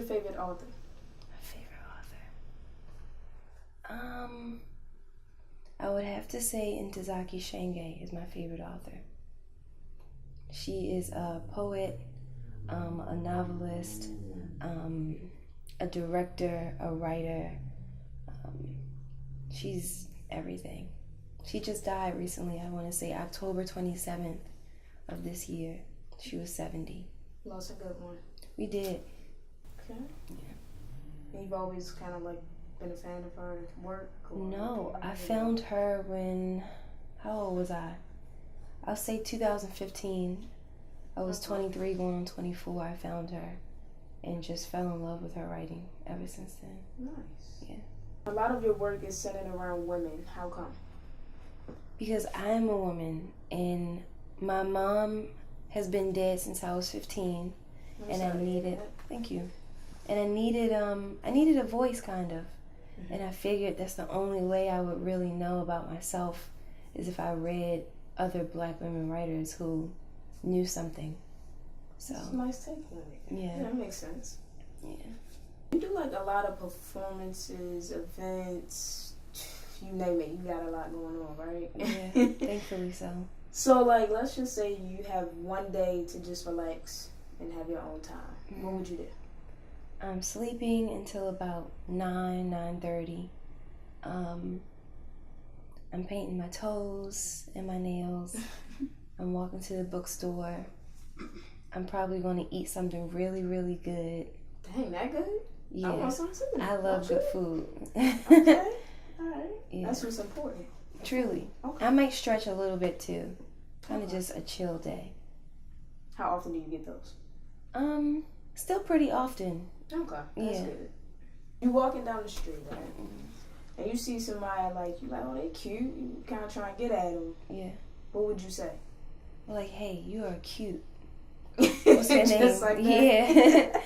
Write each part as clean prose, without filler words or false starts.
favorite author? My favorite author. I would have to say Ntozake Shange is my favorite author. She is a poet, a novelist, a director, a writer. She's everything. She just died recently, I want to say October 27th of this year. She was 70. Lost a good one. We did. Okay. Yeah. And you've always kind of like been a fan of her work? No, I found her when, how old was I? I'll say 2015. I was 23 going on 24. I found her and just fell in love with her writing ever since then. Nice. Yeah. A lot of your work is centered around women. How come? Because I am a woman and my mom has been dead since I was 15, and I needed, thank you, and I needed a voice kind of, and I figured that's the only way I would really know about myself is if I read other Black women writers who knew something. So that's a nice take on it. Yeah, that makes sense. Yeah. You do like a lot of performances, events, you name it. You got a lot going on, right? Yeah, thankfully so. So, like, let's just say you have one day to just relax and have your own time. What would you do? I'm sleeping until about 9:30. I'm painting my toes and my nails. I'm walking to the bookstore. I'm probably going to eat something really, really good. Dang, that good? Yeah. I want some too. I love good food. Okay. All right. Yeah. That's what's important. Truly. Okay. I might stretch a little bit too. Kind of just a chill day. How often do you get those? Still pretty often. Okay. That's good. You walking down the street, right? Mm-hmm. And you see somebody like, you like, oh, they cute. You kind of try and get at them. Yeah. What would you say? Like, hey, you are cute. What's your name? Just like that? Yeah.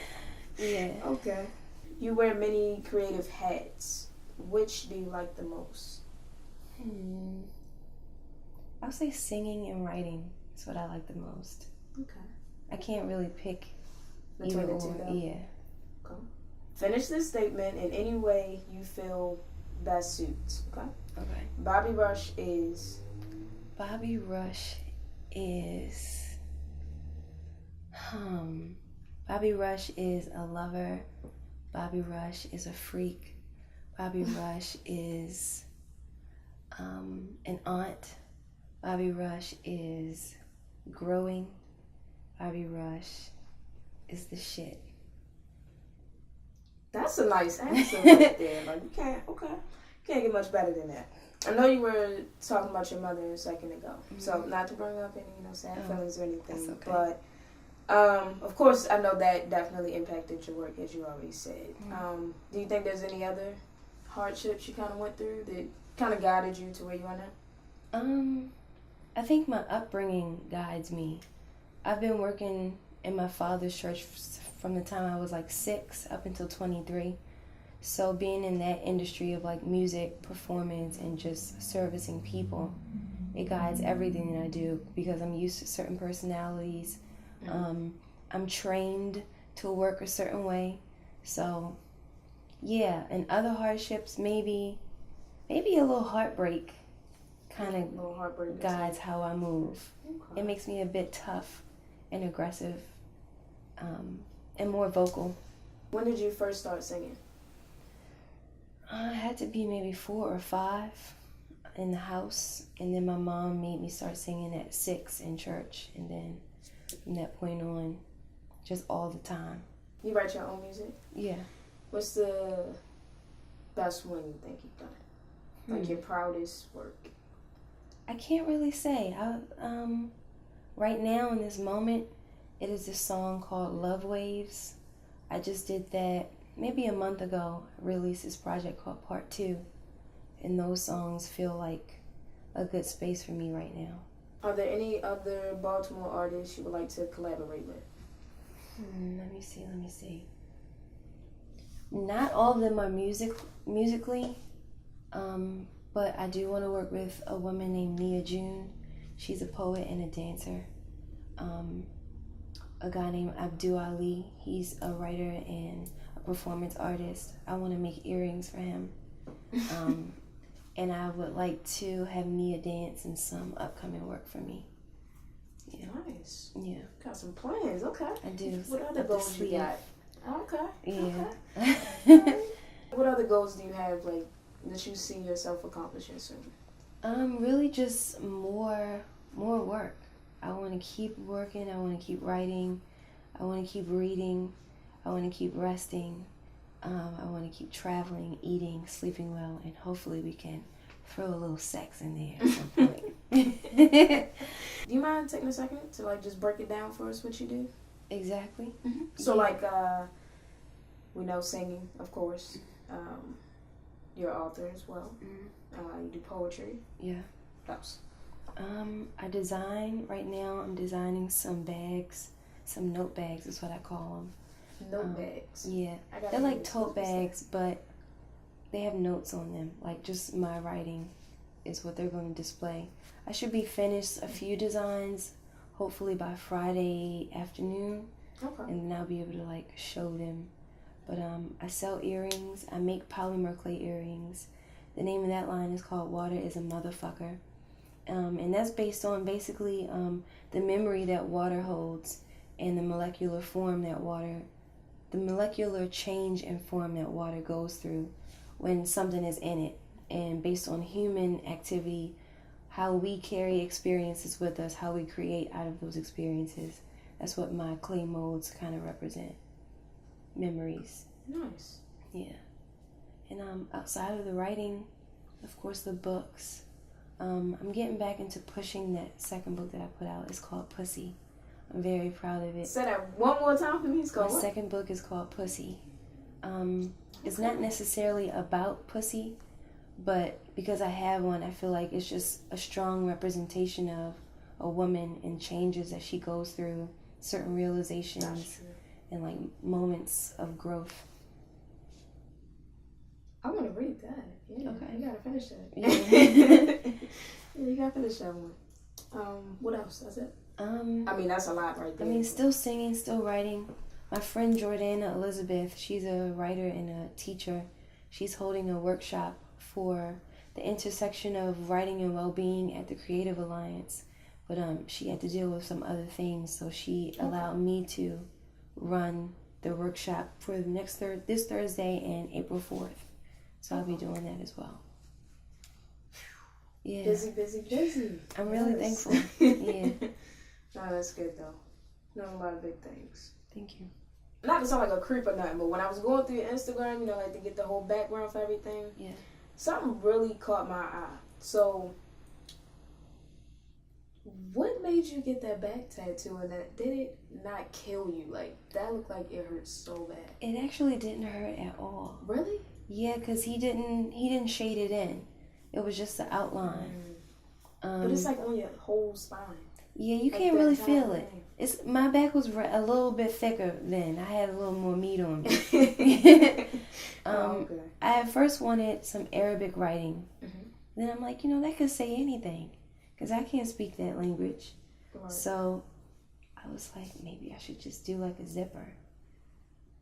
Yeah. Okay. You wear many creative hats. Which do you like the most? I'll say singing and writing. That's what I like the most. Okay. I can't really pick between either the two, though? Yeah. Okay. Finish this statement in any way you feel that suits. Okay. Okay. Bobbi Rush is. Bobbi Rush is. Bobbi Rush is a lover. Bobbi Rush is a freak. Bobbi Rush is an aunt. Bobbi Rush is growing. Bobbi Rush is the shit. That's a nice answer right there. Like, you can't get much better than that. I know you were talking about your mother a second ago, so not to bring up any sad feelings or anything, okay. But of course I know that definitely impacted your work, as you already said. Do you think there's any other hardships you kind of went through that kind of guided you to where you are now? I think my upbringing guides me. I've been working in my father's church from the time I was like 6 up until 23. So being in that industry of like music, performance, and just servicing people, it guides everything that I do because I'm used to certain personalities. I'm trained to work a certain way. So yeah, and other hardships, maybe a little heartbreak kind of guides how I move. Okay. It makes me a bit tough and aggressive and more vocal. When did you first start singing? I had to be maybe 4 or 5 in the house, and then my mom made me start singing at 6 in church, and then from that point on, just all the time. You write your own music? Yeah. What's the best one you think you've done? Like your proudest work? I can't really say. Right now in this moment, it is this song called Love Waves. I just did that maybe a month ago. I released this project called Part 2. And those songs feel like a good space for me right now. Are there any other Baltimore artists you would like to collaborate with? Let me see. Not all of them are musically, but I do want to work with a woman named Nia June. She's a poet and a dancer. A guy named Abdul Ali. He's a writer and a performance artist. I want to make earrings for him. And I would like to have Nia dance in some upcoming work for me. Yeah. Nice. Yeah. Got some plans. Okay. I do. What other goals you got? Okay. Yeah. Okay. What other goals do you have, like, that you see yourself accomplishing soon? Really just more work. I want to keep working. I want to keep writing. I want to keep reading. I want to keep resting. I want to keep traveling, eating, sleeping well, and hopefully we can throw a little sex in there at some point. Do you mind taking a second to, like, just break it down for us what you do? Exactly. Mm-hmm. So, like, we know singing, of course. You're an author as well. Mm-hmm. You do poetry. Yeah. What else? I design. Right now I'm designing some bags. Some note bags is what I call them. Note bags. Yeah. They're like tote bags, but they have notes on them. Like, just my writing is what they're going to display. I should be finished a few designs, hopefully by Friday afternoon. Okay. And then I'll be able to, like, show them. But I sell earrings. I make polymer clay earrings. The name of that line is called Water is a Motherfucker. And that's based on basically the memory that water holds and the molecular change in form that water goes through when something is in it. And based on human activity, how we carry experiences with us, how we create out of those experiences. That's what my clay molds kind of represent. Memories. Nice. Yeah. And outside of the writing, of course, the books. I'm getting back into pushing that second book that I put out. It's called Pussy. I'm very proud of it. Say that one more time for me. It's called My second book is called Pussy. It's not necessarily about pussy, but because I have one, I feel like it's just a strong representation of a woman and changes that she goes through, certain realizations, and like moments of growth. I want to read that. Yeah. Okay. You gotta finish that. Yeah. Yeah, you gotta finish that one. What else? That's it? I mean, that's a lot right there. I mean, still singing, still writing. My friend Jordana Elizabeth, she's a writer and a teacher. She's holding a workshop for the intersection of writing and well-being at the Creative Alliance. But she had to deal with some other things, so she allowed me to run the workshop for the this Thursday and April 4th. So I'll be doing that as well. Yeah. Busy. I'm really thankful. Yeah. No, that's good though. Knowing a lot of big things. Thank you. Not to sound like a creep or nothing, but when I was going through your Instagram, like to get the whole background for everything, yeah, something really caught my eye. So, what made you get that back tattoo, and that did it not kill you? Like, that looked like it hurt so bad. It actually didn't hurt at all. Really? Yeah, because he didn't shade it in. It was just the outline. But it's like on your whole spine. Yeah, you can't really feel it. My back was a little bit thicker then. I had a little more meat on me. Okay. I at first wanted some Arabic writing. Mm-hmm. Then I'm like, that could say anything, because I can't speak that language. Right. So I was like, maybe I should just do like a zipper.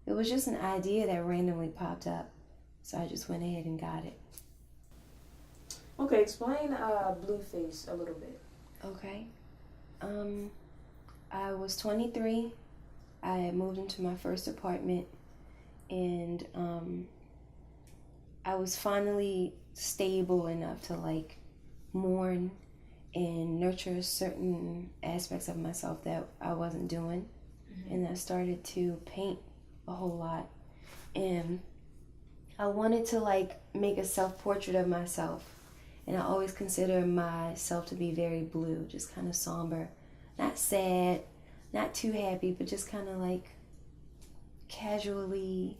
It was just an idea that randomly popped up, so I just went ahead and got it. Okay, explain Blueface a little bit. Okay. I was 23. I had moved into my first apartment, and I was finally stable enough to like mourn and nurture certain aspects of myself that I wasn't doing. Mm-hmm. And I started to paint a whole lot, and I wanted to like make a self-portrait of myself. And I always consider myself to be very blue, just kind of somber. Not sad, not too happy, but just kind of like casually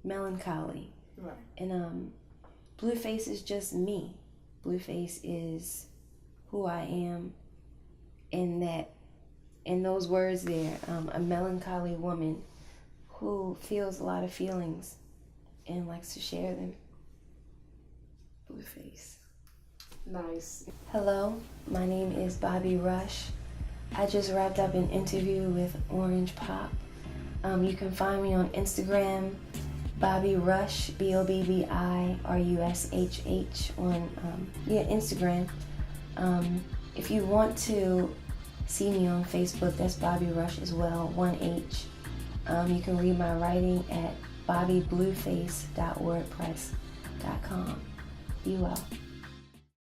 melancholy. Right. And Blueface is just me. Blueface is who I am. In those words there, a melancholy woman who feels a lot of feelings and likes to share them. Blueface. Nice. Hello, my name is Bobbi Rush. I just wrapped up an interview with Orange Pop. You can find me on Instagram, Bobbi Rush, BOBBIRUSHH on Instagram. If you want to see me on Facebook, that's Bobbi Rush as well, 1H. You can read my writing at bobbyblueface.wordpress.com. Be well.